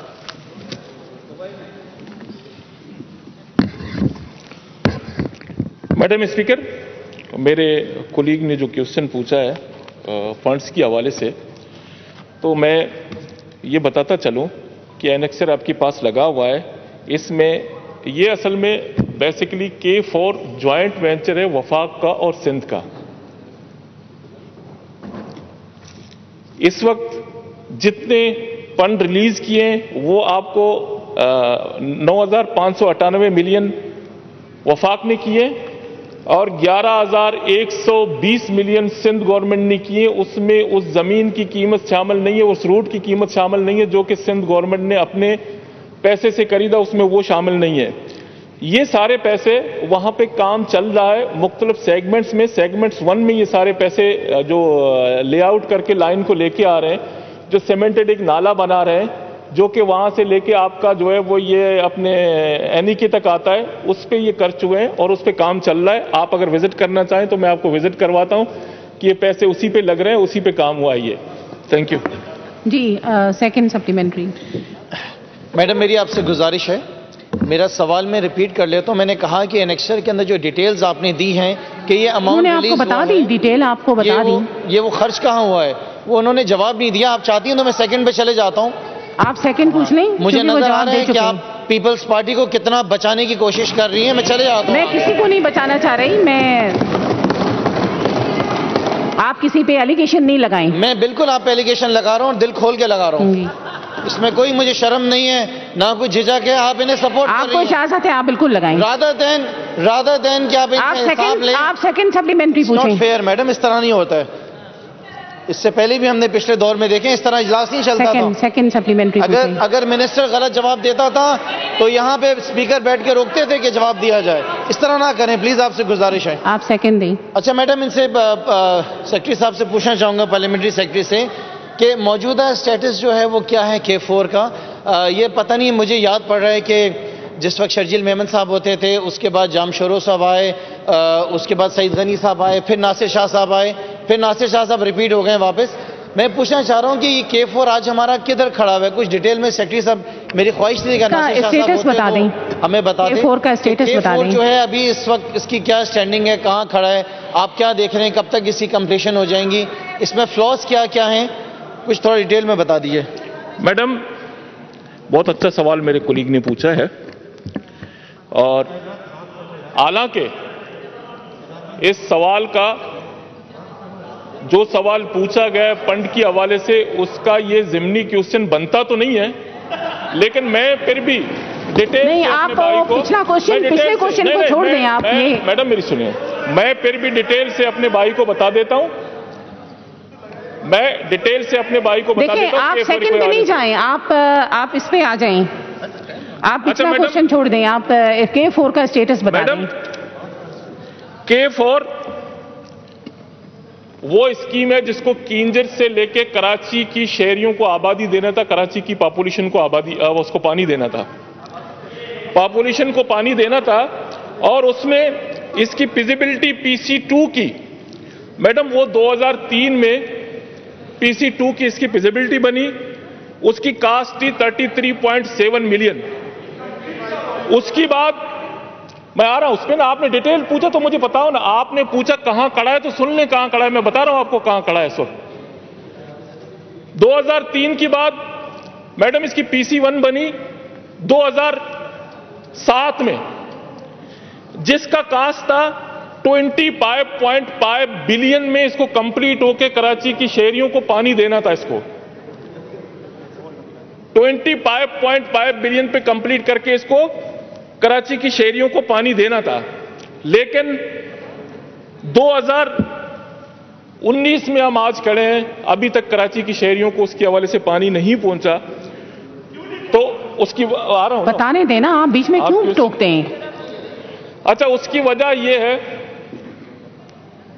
میڈم اسپیکر, میرے کولیگ نے جو کوشچن پوچھا ہے فنڈز کے حوالے سے, تو میں یہ بتاتا چلوں کہ انیکسر آپ کے پاس لگا ہوا ہے, اس میں یہ اصل میں بیسیکلی K4 جوائنٹ وینچر ہے وفاق کا اور سندھ کا. اس وقت جتنے فنڈ ریلیز کیے ہیں وہ آپ کو 9,598 ملین وفاق نے کیے اور 11,120 ملین سندھ گورنمنٹ نے کیے. اس میں اس زمین کی قیمت شامل نہیں ہے, اس روٹ کی قیمت شامل نہیں ہے جو کہ سندھ گورنمنٹ نے اپنے پیسے سے خریدا, اس میں وہ شامل نہیں ہے. یہ سارے پیسے وہاں پہ کام چل رہا ہے مختلف سیگمنٹس میں. سیگمنٹس 1 میں یہ سارے پیسے جو لے آؤٹ کر کے لائن کو لے کے آ رہے ہیں, جو سیمنٹڈ ایک نالا بنا رہے ہیں جو کہ وہاں سے لے کے آپ کا جو ہے وہ یہ اپنے اینی کے تک آتا ہے, اس پہ یہ کر چکے ہیں اور اس پہ کام چل رہا ہے. آپ اگر وزٹ کرنا چاہیں تو میں آپ کو وزٹ کرواتا ہوں کہ یہ پیسے اسی پہ لگ رہے ہیں, اسی پہ کام ہوا ہے یہ. Thank you. جی سیکنڈ سپلیمنٹری. میڈم میری آپ سے گزارش ہے, میرا سوال میں ریپیٹ کر لیتا ہوں. میں نے کہا کہ انیکسر کے اندر جو ڈیٹیلز آپ نے دی ہیں کہ یہ اماؤنٹ ریلیز بتا دی, ڈیٹیل آپ کو بتا دی, یہ وہ خرچ کہاں ہوا ہے, وہ انہوں نے جواب نہیں دیا. آپ چاہتی ہیں تو میں سیکنڈ پہ چلے جاتا ہوں. آپ سیکنڈ پوچھ لیں. مجھے نظر آ رہا ہے کہ آپ پیپلز پارٹی کو کتنا بچانے کی کوشش کر رہی ہیں. میں چلے جاتا ہوں. میں کسی کو نہیں بچانا چاہ رہی, میں آپ کسی پہ ایلیگیشن نہیں لگائیں. میں بالکل آپ پہ ایلیگیشن لگا رہا ہوں اور دل کھول کے لگا رہا ہوں. اس میں کوئی مجھے شرم نہیں ہے, نہ کوئی جھجک ہے. آپ انہیں سپورٹ کر رہی ہیں, آپ کو اجازت ہے, آپ بالکل لگائیں. رادر دین کہ آپ سیکنڈ سپلیمنٹری پوچھیں. ناٹ فیئر میڈم, اس طرح نہیں ہوتا ہے. اس سے پہلے بھی ہم نے پچھلے دور میں دیکھیں اس طرح اجلاس نہیں چلتا تھا. Second supplementary. اگر منسٹر غلط جواب دیتا تھا تو یہاں پہ اسپیکر بیٹھ کے روکتے تھے کہ جواب دیا جائے. اس طرح نہ کریں پلیز, آپ سے گزارش ہے. آپ سیکنڈ دیں. اچھا میڈم, ان سے سیکرٹری صاحب سے پوچھنا چاہوں گا, پارلیمنٹری سیکرٹری سے, کہ موجودہ اسٹیٹس جو ہے وہ کیا ہے K4 کا. یہ پتہ نہیں, مجھے یاد پڑ رہا ہے کہ جس وقت شرجیل میمن صاحب ہوتے تھے, اس کے بعد جام شورو صاحب آئے, اس کے بعد سعید غنی صاحب آئے, پھر ناصر شاہ صاحب آئے, پھر ناصر شاہ صاحب ریپیٹ ہو گئے واپس. میں پوچھنا چاہ رہا ہوں کہ یہ K4 آج ہمارا کدھر کھڑا ہوا ہے, کچھ ڈیٹیل میں سیکرٹری صاحب میری خواہش تھی کہ ناصر شاہ صاحب بتا دیں, ہمیں بتا دیں K4 کا اسٹیٹس بتا دیں. K4 جو ہے ابھی اس وقت اس کی کیا سٹینڈنگ ہے, کہاں کھڑا ہے, آپ کیا دیکھ رہے ہیں, کب تک اس کی کمپلیشن ہو جائیں گی, اس میں فلاز کیا کیا ہیں, کچھ تھوڑا ڈیٹیل میں بتا دیجیے. میڈم بہت اچھا سوال میرے کولیگ نے پوچھا ہے, اور حالانکہ اس سوال کا جو سوال پوچھا گیا فنڈ کے حوالے سے اس کا یہ ضمنی کوشچن بنتا تو نہیں ہے, لیکن میں پھر بھی ڈیٹیل نہیں, آپ پچھلا پچھلے کوشچن کو چھوڑ دیں. آپ میڈم میری سنیں, میں پھر بھی ڈیٹیل سے اپنے بھائی کو بتا دیتا ہوں. میں ڈیٹیل سے اپنے بھائی کو بتا دیتا ہوں. آپ سیکنڈ پہ نہیں جائیں, آپ اس پہ آ جائیں. آپ پچھلا کوشچن چھوڑ دیں, آپ K4 کا اسٹیٹس بتا دیں. K4 وہ اسکیم ہے جس کو کینجر سے لے کے کراچی کی شہریوں کو آبادی دینا تھا, کراچی کی پاپولیشن کو اس کو پانی دینا تھا, پاپولیشن کو پانی دینا تھا. اور اس میں اس کی فیزیبلٹی PC2 کی میڈم وہ 2003 میں PC2 کی اس کی فیزیبلٹی بنی, اس کی کاسٹ تھی 33.7 ملین. اس کی بعد میں آ رہا ہوں اس پہ نا, آپ نے ڈیٹیل پوچھا تو مجھے بتاؤ نا, آپ نے پوچھا کہاں کڑا ہے تو سن لیں کہاں کڑا ہے, میں بتا رہا ہوں آپ کو کہاں کڑا ہے اس وقت. 2003 کی بعد میڈم اس کی PC1 بنی 2007 میں, جس کا کاسٹ تھا 25.5 بلین میں. اس کو کمپلیٹ ہو کے کراچی کی شہریوں کو پانی دینا تھا, اس کو 25.5 بلین پہ کمپلیٹ کر کے اس کو کراچی کی شہریوں کو پانی دینا تھا. لیکن 2019 میں ہم آج کھڑے ہیں, ابھی تک کراچی کی شہریوں کو اس کے حوالے سے پانی نہیں پہنچا. تو اس کی آ رہا ہوں بتانے دینا, آپ بیچ میں کیوں ٹوکتے ہیں؟ اچھا, اس کی وجہ یہ ہے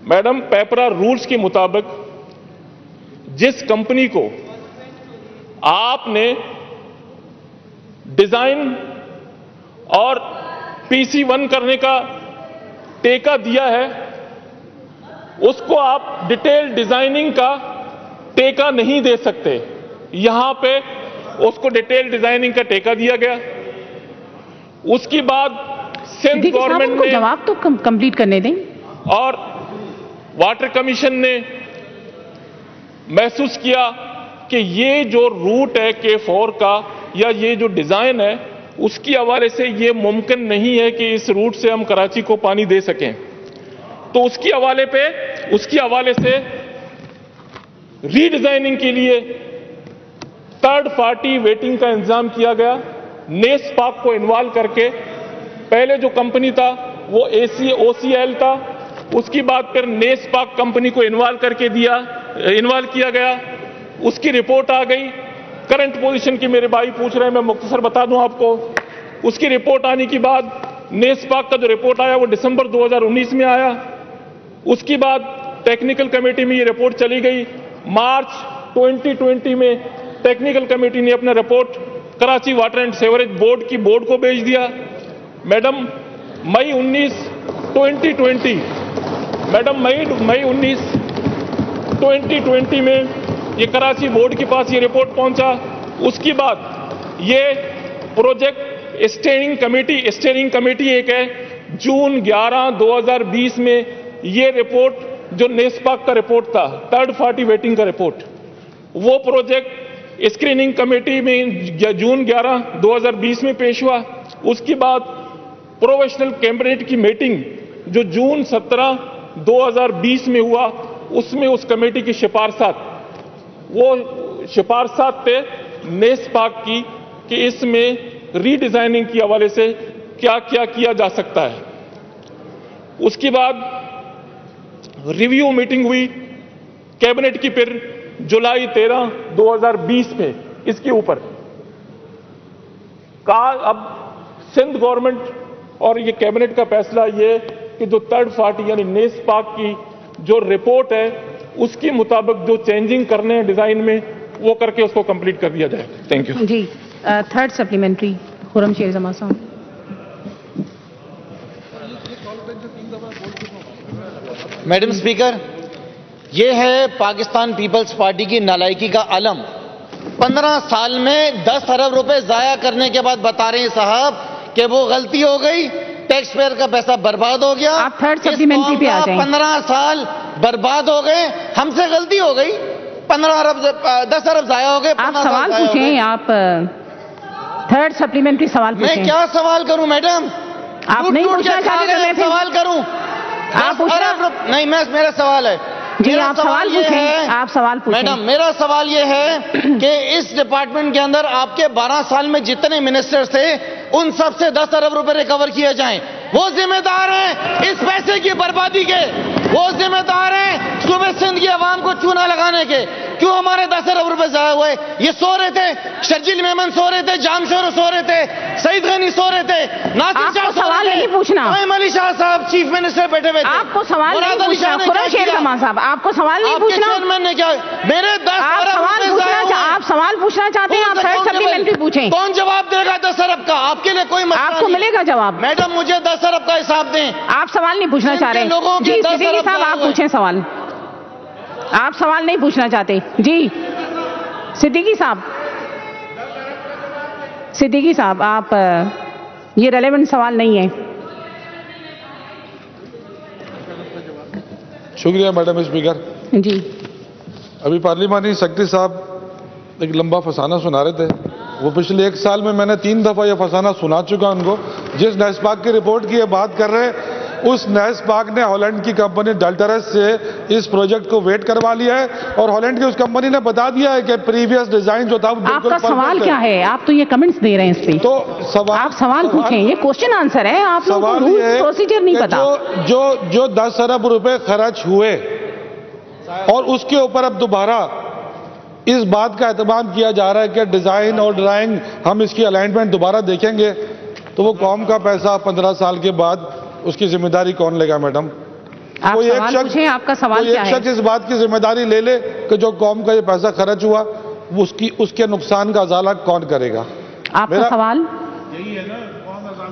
میڈم, پیپرا رولز کے مطابق جس کمپنی کو آپ نے ڈیزائن اور PC1 کرنے کا ٹیکہ دیا ہے, اس کو آپ ڈیٹیل ڈیزائننگ کا ٹیکہ نہیں دے سکتے. یہاں پہ اس کو ڈیٹیل ڈیزائننگ کا ٹیکہ دیا گیا. اس کی بعد سندھ گورنمنٹ نے جواب تو کمپلیٹ کرنے دیں, اور واٹر کمیشن نے محسوس کیا کہ یہ جو روٹ ہے K4 کا یا یہ جو ڈیزائن ہے, اس کی حوالے سے یہ ممکن نہیں ہے کہ اس روٹ سے ہم کراچی کو پانی دے سکیں. تو اس کے حوالے سے ری ڈیزائننگ کے لیے تھرڈ پارٹی ویٹنگ کا انتظام کیا گیا, نیسپاک کو انوالو کر کے. پہلے جو کمپنی تھا وہ OCL تھا, اس کی بعد پھر نیسپاک کمپنی کو انوالو کیا گیا. اس کی رپورٹ آ گئی. کرنٹ پوزیشن کی میرے بھائی پوچھ رہے ہیں, میں مختصر بتا دوں آپ کو. اس کی رپورٹ آنے کی بعد نیسپاک کا جو رپورٹ آیا وہ دسمبر 2019 میں آیا. اس کی بعد ٹیکنیکل کمیٹی میں یہ رپورٹ چلی گئی. مارچ 2020 میں ٹیکنیکل کمیٹی نے اپنا report Karachi water and sewerage board کو بھیج دیا. میڈم مئی 19 2020 میں یہ کراچی بورڈ کے پاس یہ رپورٹ پہنچا. اس کے بعد یہ پروجیکٹ اسٹیئرنگ کمیٹی ایک ہے, جون 11 2020 میں یہ رپورٹ جو نیسپاک کا رپورٹ تھا, تھرڈ پارٹی ویٹنگ کا رپورٹ, وہ پروجیکٹ اسکریننگ کمیٹی میں جون 11 2020 میں پیش ہوا. اس کے بعد پروفیشنل کیبنٹ کی میٹنگ جو جون 17 2020 میں ہوا, اس میں اس کمیٹی کی شفارسات تھے نیسپاک کی کہ اس میں ری ڈیزائننگ کے حوالے سے کیا کیا جا سکتا ہے. اس کے بعد ریویو میٹنگ ہوئی کیبنٹ کی, پھر جولائی 13 2020 میں اس کے اوپر اب سندھ گورنمنٹ اور یہ کیبنٹ کا فیصلہ یہ کہ جو تھرڈ پارٹی یعنی نیسپاک کی جو رپورٹ ہے اس کے مطابق جو چینجنگ کرنے ہیں ڈیزائن میں وہ کر کے اس کو کمپلیٹ کر دیا جائے. Thank you. جی, تھرڈ سپلیمنٹری خرم شیر زمان صاحب. میڈم اسپیکر, یہ ہے پاکستان پیپلز پارٹی کی نالائکی کا علم. 15 سال میں 10 ارب روپے ضائع کرنے کے بعد بتا رہے ہیں صاحب کہ وہ غلطی ہو گئی, ٹیکس پیئر کا پیسہ برباد ہو گیا. آپ تھرڈ سپلیمنٹری پہ آ جائیں. 15 سال برباد ہو گئے, ہم سے غلطی ہو گئی, 10 ارب ضائع ہو گئے. آپ سوال پوچھیں, آپ تھرڈ سپلیمنٹری سوال پوچھیں. میں کیا سوال کروں میڈم؟ آپ نہیں پوچھنا چاہتے میں سوال کروں؟ آپ پوچھنا نہیں, میرا سوال ہے. جی آپ سوال پوچھیں. آپ سوال پوچھیں. میڈم میرا سوال یہ ہے کہ اس ڈپارٹمنٹ کے اندر آپ کے 12 سال میں جتنے منسٹر تھے ان سب سے 10 ارب روپے ریکور کیے جائیں. وہ ذمہ دار ہیں اس پیسے کی بربادی کے, وہ ذمہ دار ہیں صوبے سندھ کی عوام کو چونا لگانے کے. کیوں ہمارے 10 ارب روپے ضائع ہوئے؟ یہ سو رہے تھے, شرجیل میمن سو رہے تھے, جامشور سو رہے تھے, سعید غنی سو رہے تھے, ناصر شاہ سوال نہیں پوچھنا. نعیم علی شاہ صاحب چیف منسٹر بیٹھے ہوئے تھے. آپ کو سوال نہیں پوچھنا. خرم شیر زمان صاحب آپ کو سوال نہیں پوچھنا. چیئرمین نے کیا میرے 10 ارب آپ سوال پوچھنا چاہتے ہیں, آپ تھرڈ سپلیمنٹری پوچھیں. کون جواب دے گا 10 ارب کا؟ آپ کے لیے کوئی مسئلہ آپ کو ملے گا جواب. میڈم مجھے 10 ارب کا حساب دیں. آپ سوال نہیں پوچھنا چاہ رہے. جی صدیقی صاحب آپ پوچھیں سوال. آپ سوال نہیں پوچھنا چاہتے؟ جی صدیقی صاحب آپ یہ ریلیونٹ سوال نہیں ہے. شکریہ میڈم اسپیکر. جی ابھی پارلیمانی سیکرٹری صاحب ایک لمبا فسانہ سنا رہے تھے. وہ پچھلے 1 سال میں نے 3 دفعہ یہ فسانہ سنا چکا ان کو. جس نیس پاک کی رپورٹ کی یہ بات کر رہے ہیں، اس نیس پاک نے ہالینڈ کی کمپنی ڈالٹرس سے اس پروجیکٹ کو ویٹ کروا لیا ہے، اور ہالینڈ کی اس کمپنی نے بتا دیا ہے کہ پریویس ڈیزائن جو تھا وہ آپ کا سوال کیا ہے؟ آپ تو یہ کمنٹس دے رہے ہیں اس پہ. تو آپ سوال پوچھیں، یہ کوشچن آنسر ہے. آپ لوگوں کو رولز پروسیجر نہیں پتا. جو 10 ارب روپے خرچ ہوئے اور اس کے اوپر اب دوبارہ اس بات کا اہتمام کیا جا رہا ہے کہ ڈیزائن اور ڈرائنگ ہم اس کی الائنمنٹ دوبارہ دیکھیں گے، تو وہ قوم کا پیسہ 15 سال کے بعد اس کی ذمہ داری کون لے گا میڈم؟ آپ سوال پوچھیں، آپ کا سوال کیا ہے؟ ایک شخص اس بات کی ذمہ داری لے لے کہ جو قوم کا یہ پیسہ خرچ ہوا اس کے نقصان کا ازالہ کون کرے گا؟ آپ کا سوال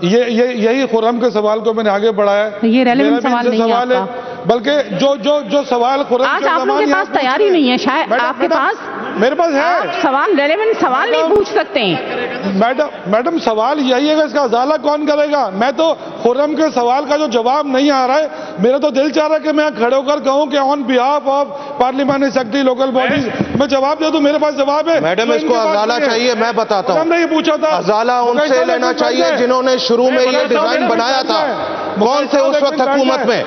یہی خرم کے سوال کو میں نے آگے بڑھایا ہے. یہ ریلیونٹ سوال نہیں ہے آپ کا. بلکہ جو سوال خرم آج آپ لوگوں کے پاس تیاری نہیں ہے شاید. آپ کے پاس میرے پاس ہے. آپ سوال ریلیونٹ سوال نہیں پوچھ سکتے ہیں. میڈم سوال یہی ہے کہ اس کا ازالہ کون کرے گا؟ میں تو خرم کے سوال کا جو جواب نہیں آ رہا ہے، میرا تو دل چاہ رہا ہے کہ میں کھڑے ہو کر کہوں کہ آن بیہاف آف پارلیمانی سیکرٹری لوکل باڈیز میں جواب دے دوں. میرے پاس جواب ہے. میڈم اس کو ازالہ چاہیے، میں بتاتا ہوں. ہم نے یہ پوچھا تھا ازالہ ان سے لینا چاہیے جنہوں نے شروع میں یہ ڈیزائن بنایا تھا. کون تھے اس وقت حکومت میں؟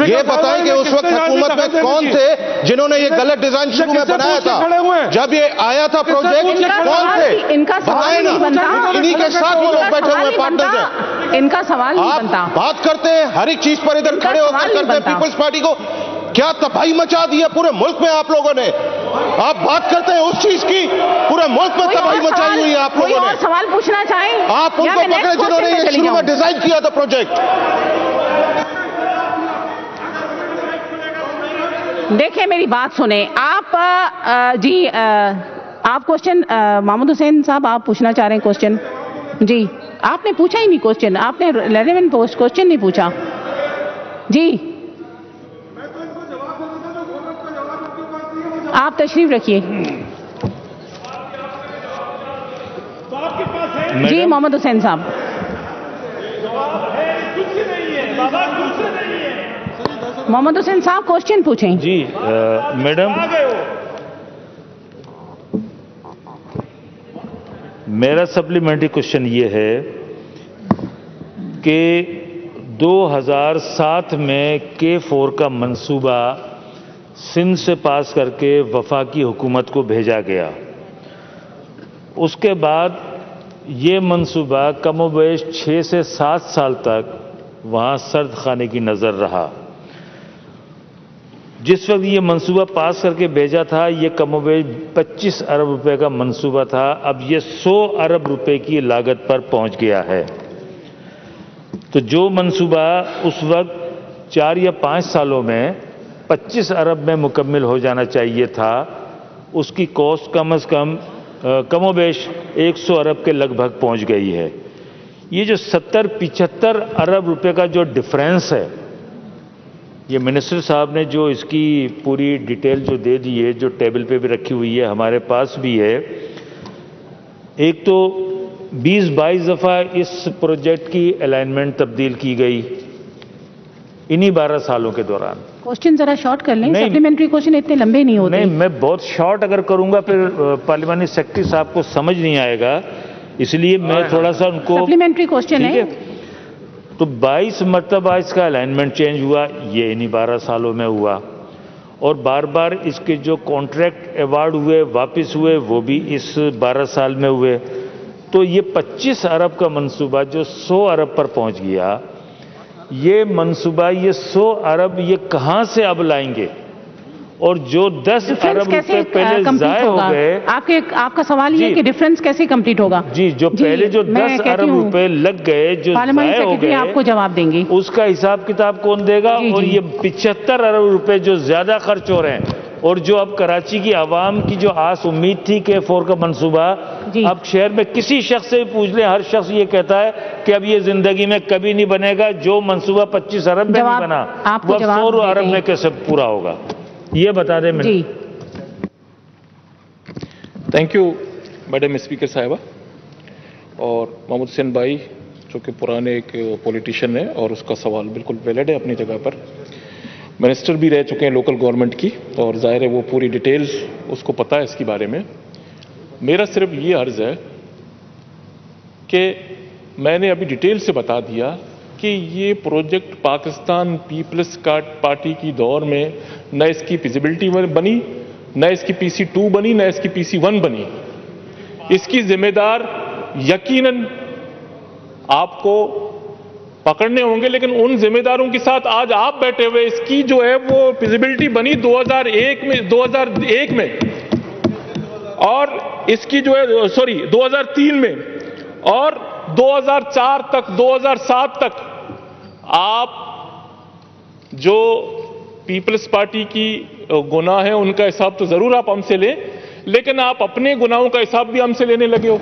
یہ بتائیں کہ اس وقت حکومت میں کون تھے جنہوں نے یہ غلط ڈیزائن شروع میں بنایا تھا؟ جب یہ آیا تھا پروجیکٹ کون تھے؟ ان کا سوال نہیں بنتا. انہی کے ساتھ وہ لوگ بیٹھے ہوئے پارٹنرز ہیں. ان کا سوال نہیں بنتا. آپ بات کرتے ہیں ہر ایک چیز پر ادھر کھڑے ہو کر کرتے ہیں. پیپلز پارٹی کو کیا تباہی مچا دی ہے پورے ملک میں آپ لوگوں نے. آپ بات کرتے ہیں اس چیز کی، پورے ملک میں تباہی مچائی ہوئی ہے آپ لوگوں نے. سوال پوچھنا چاہیں آپ ان کو پکڑے جنہوں نے یہ شروع میں ڈیزائن کیا تھا پروجیکٹ. دیکھیں میری بات سنیں آپ. جی آپ کوشچن محمد حسین صاحب آپ پوچھنا چاہ رہے ہیں کوشچن؟ جی آپ نے پوچھا ہی نہیں کوشچن. آپ نے ریلیونٹ کوشچن نہیں پوچھا. جی آپ تشریف رکھیے. جی محمد حسین صاحب. محمد حسین صاحب کوشچن پوچھیں. جی میڈم، میرا سپلیمنٹری کوشچن یہ ہے کہ 2007 میں K4 کا منصوبہ سندھ سے پاس کر کے وفاقی حکومت کو بھیجا گیا. اس کے بعد یہ منصوبہ کم و بیش 6 سے 7 سال تک وہاں سرد خانے کی نظر رہا. جس وقت یہ منصوبہ پاس کر کے بھیجا تھا یہ کم و بیش 25 ارب روپے کا منصوبہ تھا. اب یہ 100 ارب روپے کی لاگت پر پہنچ گیا ہے. تو جو منصوبہ اس وقت 4 یا 5 سالوں میں 25 ارب میں مکمل ہو جانا چاہیے تھا، اس کی کاسٹ کم و بیش 100 ارب کے لگ بھگ پہنچ گئی ہے. یہ جو 70-75 ارب روپے کا جو ڈفرینس ہے، یہ منسٹر صاحب نے جو اس کی پوری ڈیٹیل جو دے دی ہے، جو ٹیبل پہ بھی رکھی ہوئی ہے، ہمارے پاس بھی ہے. ایک تو 20-22 دفعہ اس پروجیکٹ کی الائنمنٹ تبدیل کی گئی انہی 12 سالوں کے دوران. کوشچن ذرا شارٹ کر لیں. سپلیمنٹری کوشچن اتنے لمبے نہیں ہوتے. نہیں، میں بہت شارٹ اگر کروں گا پھر پارلیمانی سیکرٹری صاحب کو سمجھ نہیں آئے گا، اس لیے میں تھوڑا سا ان کو. سپلیمنٹری کوشچن ہے. تو 22 مرتبہ اس کا الائنمنٹ چینج ہوا، یہ انہی 12 سالوں میں ہوا. اور بار بار اس کے جو کانٹریکٹ ایوارڈ ہوئے واپس ہوئے وہ بھی اس 12 سال میں ہوئے. تو یہ 25 ارب کا منصوبہ جو 100 ارب پر پہنچ گیا، یہ منصوبہ یہ 100 ارب یہ کہاں سے اب لائیں گے؟ اور جو 10 ارب روپے پہلے ضائع ہو گئے. آپ کا سوال یہ ہے کہ ڈفرنس کیسے کمپلیٹ ہوگا؟ جی جو پہلے جو 10 ارب روپے لگ گئے جو ضائع ہو گئے، آپ کو جواب دیں گے. اس کا حساب کتاب کون دے گا؟ اور یہ 75 ارب روپے جو زیادہ خرچ ہو رہے ہیں، اور جو اب کراچی کی عوام کی جو آس امید تھی کہ K4 کا منصوبہ، اب شہر میں کسی شخص سے پوچھ لیں، ہر شخص یہ کہتا ہے کہ اب یہ زندگی میں کبھی نہیں بنے گا. جو منصوبہ 25 ارب میں نہیں بنا وہ 100 ارب میں کیسے پورا ہوگا؟ یہ بتا دیں. جی تھینک یو میڈم اسپیکر صاحبہ. اور محمد حسین بھائی جو کہ پرانے ایک پولیٹیشین ہے اور اس کا سوال بالکل ویلڈ ہے اپنی جگہ پر. منسٹر بھی رہ چکے ہیں لوکل گورنمنٹ کی اور ظاہر ہے وہ پوری ڈیٹیلز اس کو پتہ ہے اس کے بارے میں. میرا صرف یہ عرض ہے کہ میں نے ابھی ڈیٹیل سے بتا دیا کہ یہ پروجیکٹ پاکستان پیپلز پارٹی کی دور میں نہ اس کی فیزیبلٹی بنی، نہ اس کی پی سی 2 بنی، نہ اس کی پی سی 1 بنی. اس کی ذمہ دار یقیناً آپ کو پکڑنے ہوں گے، لیکن ان ذمہ داروں کے ساتھ آج آپ بیٹھے ہوئے اس کی جو ہے وہ فیزیبلٹی بنی 2001 میں اور اس کی جو ہے 2003 میں اور 2004 تک 2007 تک آپ جو پیپلز پارٹی کی گناہ ہیں ان کا حساب تو ضرور آپ ہم سے لیں، لیکن آپ اپنے گناہوں کا حساب بھی ہم سے لینے لگے ہو.